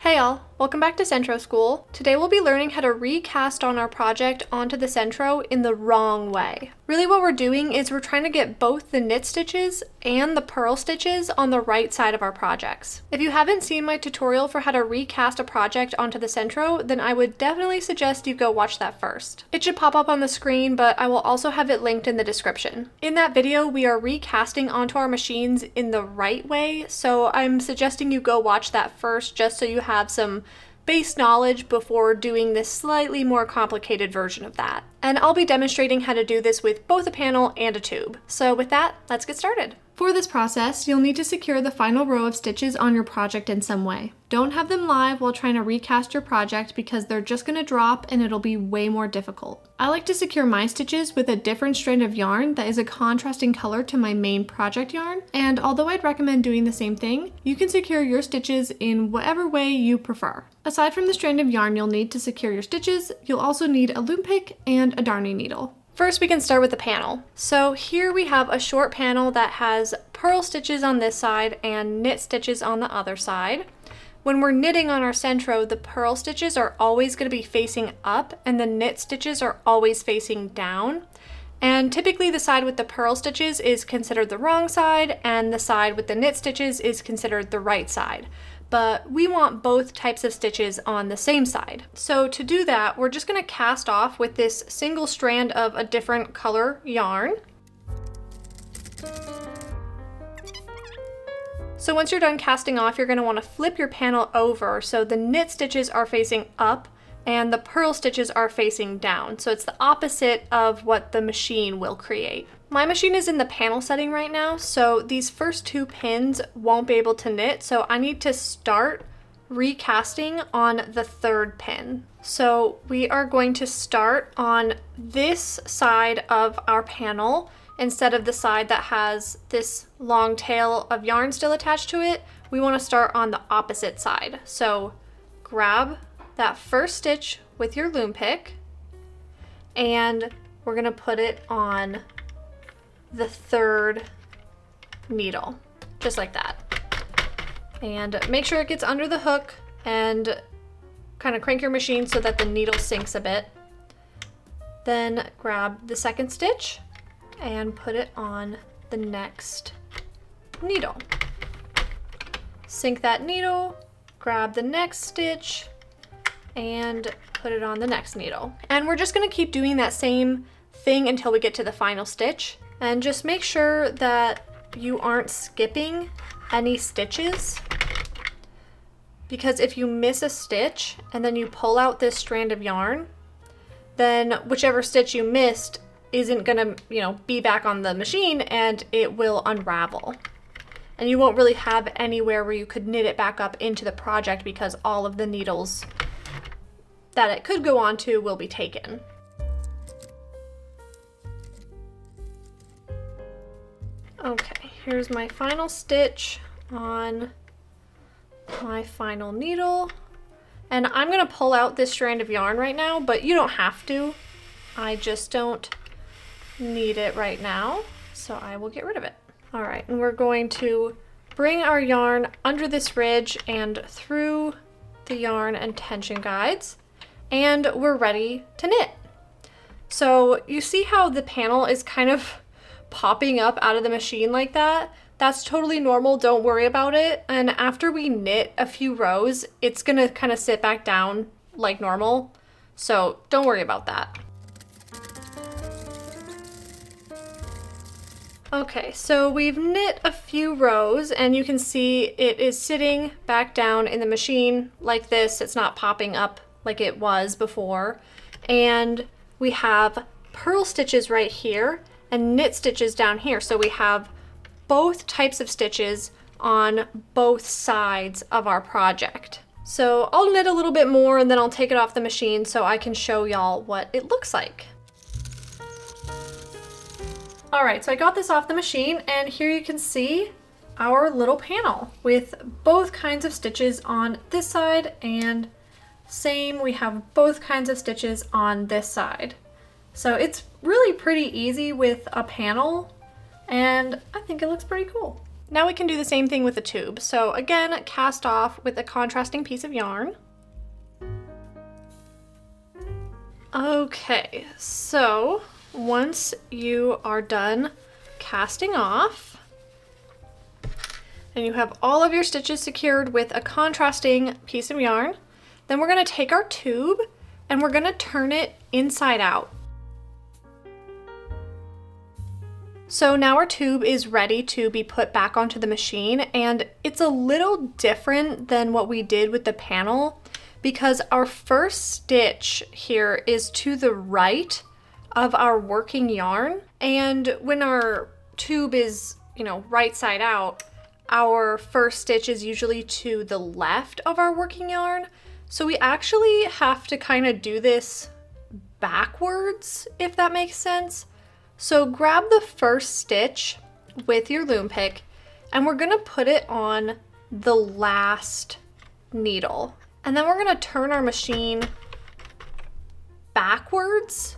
Hey all, welcome back to Sentro School. Today we'll be learning how to recast on our project onto the Sentro in the wrong way. Really what we're doing is we're trying to get both the knit stitches and the purl stitches on the right side of our projects. If you haven't seen my tutorial for how to recast a project onto the Sentro, then I would definitely suggest you go watch that first. It should pop up on the screen, but I will also have it linked in the description. In that video, we are recasting onto our machines in the right way, so I'm suggesting you go watch that first just so you have some base knowledge before doing this slightly more complicated version of that. And I'll be demonstrating how to do this with both a panel and a tube. So with that, let's get started. For this process, you'll need to secure the final row of stitches on your project in some way. Don't have them live while trying to recast your project because they're just going to drop and it'll be way more difficult. I like to secure my stitches with a different strand of yarn that is a contrasting color to my main project yarn, and although I'd recommend doing the same thing, you can secure your stitches in whatever way you prefer. Aside from the strand of yarn you'll need to secure your stitches, you'll also need a loom pick and a darning needle. First, we can start with the panel. So here we have a short panel that has purl stitches on this side and knit stitches on the other side. When we're knitting on our Sentro, the purl stitches are always going to be facing up and the knit stitches are always facing down. And typically the side with the purl stitches is considered the wrong side and the side with the knit stitches is considered the right side. But we want both types of stitches on the same side. So to do that, we're just going to cast off with this single strand of a different color yarn. So once you're done casting off, you're going to want to flip your panel over so the knit stitches are facing up and the purl stitches are facing down. So it's the opposite of what the machine will create. My machine is in the panel setting right now, so these first two pins won't be able to knit, so I need to start recasting on the third pin. So we are going to start on this side of our panel instead of the side that has this long tail of yarn still attached to it. We want to start on the opposite side. So grab that first stitch with your loom pick and we're going to put it on the third needle, just like that. And make sure it gets under the hook and kind of crank your machine so that the needle sinks a bit. Then grab the second stitch and put it on the next needle. Sink that needle, grab the next stitch, and put it on the next needle. And we're just going to keep doing that same thing until we get to the final stitch. And just make sure that you aren't skipping any stitches, because if you miss a stitch and then you pull out this strand of yarn, then whichever stitch you missed isn't gonna, be back on the machine and it will unravel. And you won't really have anywhere where you could knit it back up into the project because all of the needles that it could go onto will be taken. Okay, here's my final stitch on my final needle. And I'm going to pull out this strand of yarn right now, but you don't have to. I just don't need it right now, so I will get rid of it. All right, and we're going to bring our yarn under this ridge and through the yarn and tension guides, and we're ready to knit. So you see how the panel is kind of popping up out of the machine like that? That's totally normal, don't worry about it. And after we knit a few rows, it's gonna kind of sit back down like normal. So don't worry about that. Okay, so we've knit a few rows and you can see it is sitting back down in the machine like this. It's not popping up like it was before. And we have purl stitches right here and knit stitches down here. So we have both types of stitches on both sides of our project. So I'll knit a little bit more and then I'll take it off the machine so I can show y'all what it looks like. All right, so I got this off the machine and here you can see our little panel with both kinds of stitches on this side, and same, we have both kinds of stitches on this side. So it's really pretty easy with a panel and I think it looks pretty cool. Now we can do the same thing with the tube. So again, cast off with a contrasting piece of yarn. Okay, so once you are done casting off and you have all of your stitches secured with a contrasting piece of yarn, then we're going to take our tube and we're going to turn it inside out. So now our tube is ready to be put back onto the machine, and it's a little different than what we did with the panel because our first stitch here is to the right of our working yarn, and when our tube is, right side out, our first stitch is usually to the left of our working yarn. So we actually have to kind of do this backwards, if that makes sense. So grab the first stitch with your loom pick and we're gonna put it on the last needle. And then we're gonna turn our machine backwards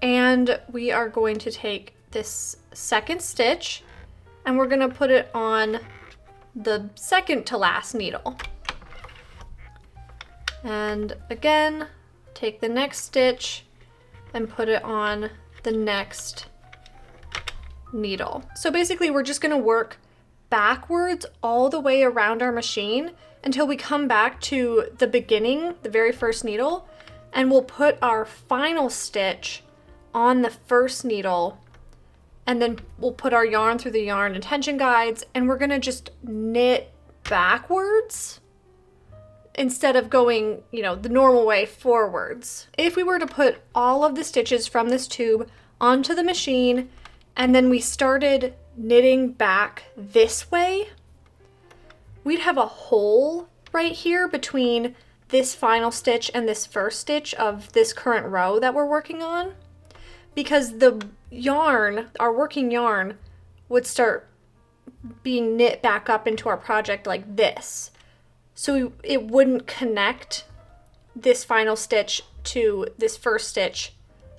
and we are going to take this second stitch and we're gonna put it on the second to last needle. And again, take the next stitch and put it on the next needle. So basically we're just gonna work backwards all the way around our machine until we come back to the beginning, the very first needle, and we'll put our final stitch on the first needle, and then we'll put our yarn through the yarn and tension guides, and we're gonna just knit backwards instead of going, the normal way forwards. If we were to put all of the stitches from this tube onto the machine and then we started knitting back this way, we'd have a hole right here between this final stitch and this first stitch of this current row that we're working on, because the yarn, our working yarn, would start being knit back up into our project like this. So it wouldn't connect this final stitch to this first stitch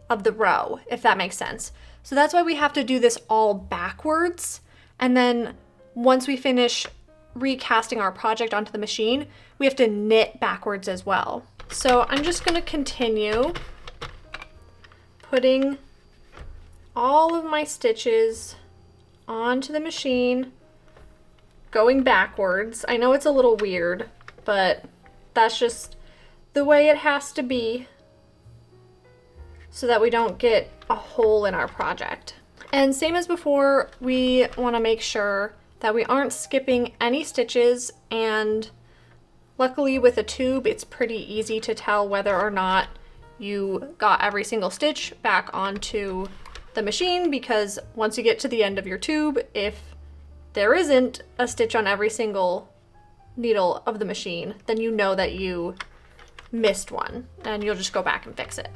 of the row, if that makes sense. So that's why we have to do this all backwards. And then once we finish recasting our project onto the machine, we have to knit backwards as well. So I'm just going to continue putting all of my stitches onto the machine, going backwards. I know it's a little weird, but that's just the way it has to be so that we don't get a hole in our project. And same as before, we want to make sure that we aren't skipping any stitches, and luckily with a tube it's pretty easy to tell whether or not you got every single stitch back onto the machine, because once you get to the end of your tube, if there isn't a stitch on every single needle of the machine, then you know that you missed one and you'll just go back and fix it.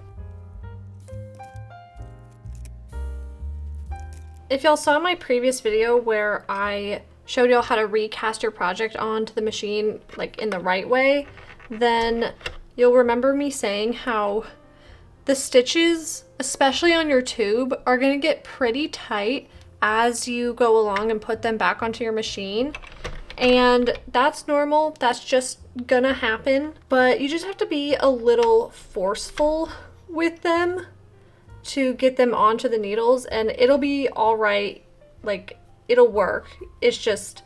If y'all saw my previous video where I showed y'all how to recast your project onto the machine like in the right way, then you'll remember me saying how the stitches, especially on your tube, are gonna get pretty tight as you go along and put them back onto your machine. And that's normal, that's just gonna happen, but you just have to be a little forceful with them to get them onto the needles, and it'll be all right, like it'll work. It's just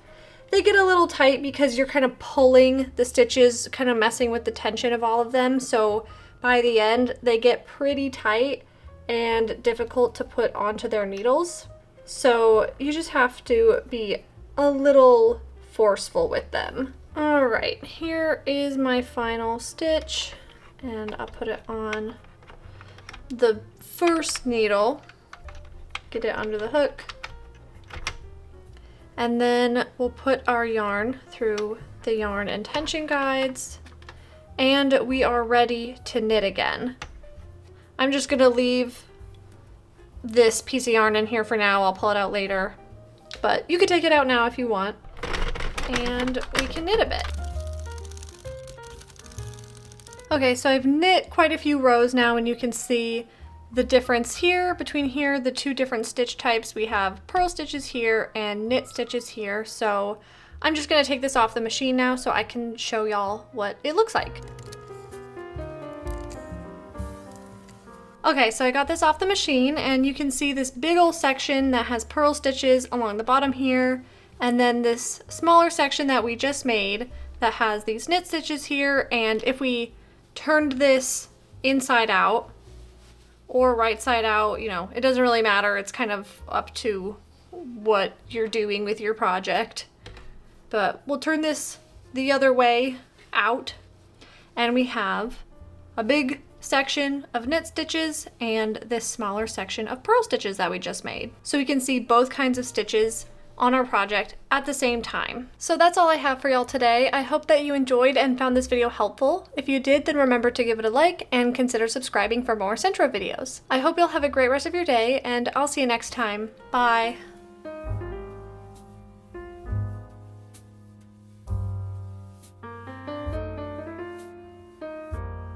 they get a little tight because you're kind of pulling the stitches, kind of messing with the tension of all of them. So by the end, they get pretty tight and difficult to put onto their needles. So you just have to be a little forceful with them. All right, here is my final stitch, and I'll put it on the first needle, get it under the hook, and then we'll put our yarn through the yarn and tension guides, and we are ready to knit again. I'm just gonna leave this piece of yarn in here for now. I'll pull it out later, but you could take it out now if you want, and we can knit a bit. Okay, so I've knit quite a few rows now, and you can see the difference here between here, the two different stitch types. We have purl stitches here and knit stitches here. So I'm just gonna take this off the machine now so I can show y'all what it looks like. Okay, so I got this off the machine and you can see this big old section that has purl stitches along the bottom here, and then this smaller section that we just made that has these knit stitches here. And if we turned this inside out or right side out, you know, it doesn't really matter. It's kind of up to what you're doing with your project. But we'll turn this the other way out, and we have a big section of knit stitches and this smaller section of purl stitches that we just made. So we can see both kinds of stitches on our project at the same time. So that's all I have for y'all today. I hope that you enjoyed and found this video helpful. If you did, then remember to give it a like and consider subscribing for more Sentro videos. I hope you'll have a great rest of your day, and I'll see you next time. Bye!